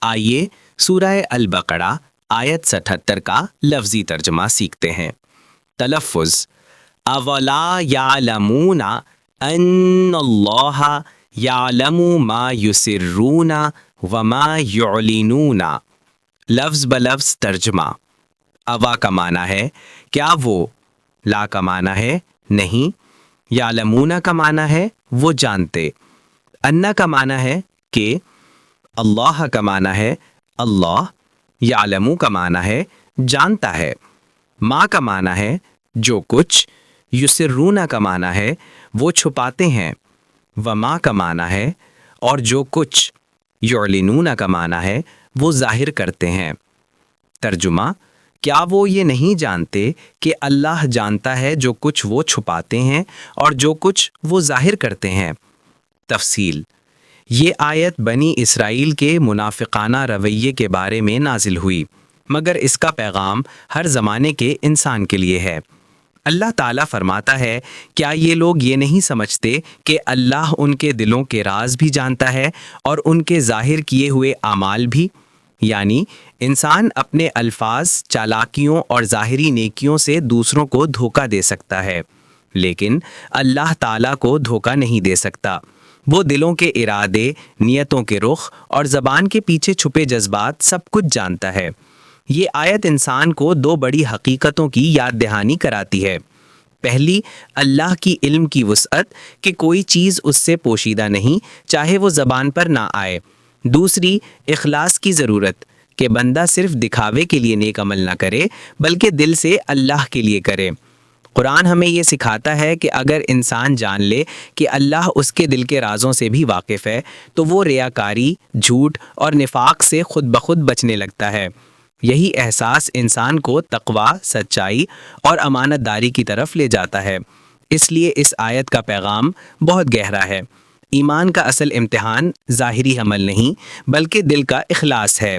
آئیے سورہ البقرہ آیت 77 کا لفظی ترجمہ سیکھتے ہیں۔ تلفظ: اولا یعلمون ان اللہ یعلم ما یسرون وما یعلنون۔ لفظ بلفظ ترجمہ: اوا کا معنی ہے کیا وہ، لا کا معنی ہے نہیں، یعلمون کا معنی ہے وہ جانتے، انا کا معنی ہے کہ، اللہ کا معنی ہے اللہ، یعلمو کا معنی ہے جانتا ہے، ما کا معنی ہے جو کچھ، یسرون کا معنی ہے وہ چھپاتے ہیں، وما کا معنی ہے اور جو کچھ، یعلنون کا معنی ہے وہ ظاہر کرتے ہیں۔ ترجمہ: کیا وہ یہ نہیں جانتے کہ اللہ جانتا ہے جو کچھ وہ چھپاتے ہیں اور جو کچھ وہ ظاہر کرتے ہیں؟ تفصیل: یہ آیت بنی اسرائیل کے منافقانہ رویے کے بارے میں نازل ہوئی، مگر اس کا پیغام ہر زمانے کے انسان کے لیے ہے۔ اللہ تعالیٰ فرماتا ہے، کیا یہ لوگ یہ نہیں سمجھتے کہ اللہ ان کے دلوں کے راز بھی جانتا ہے اور ان کے ظاہر کیے ہوئے اعمال بھی؟ یعنی انسان اپنے الفاظ، چالاکیوں اور ظاہری نیکیوں سے دوسروں کو دھوکہ دے سکتا ہے، لیکن اللہ تعالیٰ کو دھوکہ نہیں دے سکتا۔ وہ دلوں کے ارادے، نیتوں کے رخ اور زبان کے پیچھے چھپے جذبات سب کچھ جانتا ہے۔ یہ آیت انسان کو دو بڑی حقیقتوں کی یاد دہانی کراتی ہے۔ پہلی، اللہ کی علم کی وسعت کہ کوئی چیز اس سے پوشیدہ نہیں، چاہے وہ زبان پر نہ آئے۔ دوسری، اخلاص کی ضرورت کہ بندہ صرف دکھاوے کے لیے نیک عمل نہ کرے بلکہ دل سے اللہ کے لیے کرے۔ قرآن ہمیں یہ سکھاتا ہے کہ اگر انسان جان لے کہ اللہ اس کے دل کے رازوں سے بھی واقف ہے تو وہ ریاکاری، جھوٹ اور نفاق سے خود بخود بچنے لگتا ہے۔ یہی احساس انسان کو تقویٰ، سچائی اور امانت داری کی طرف لے جاتا ہے۔ اس لیے اس آیت کا پیغام بہت گہرا ہے۔ ایمان کا اصل امتحان ظاہری عمل نہیں بلکہ دل کا اخلاص ہے۔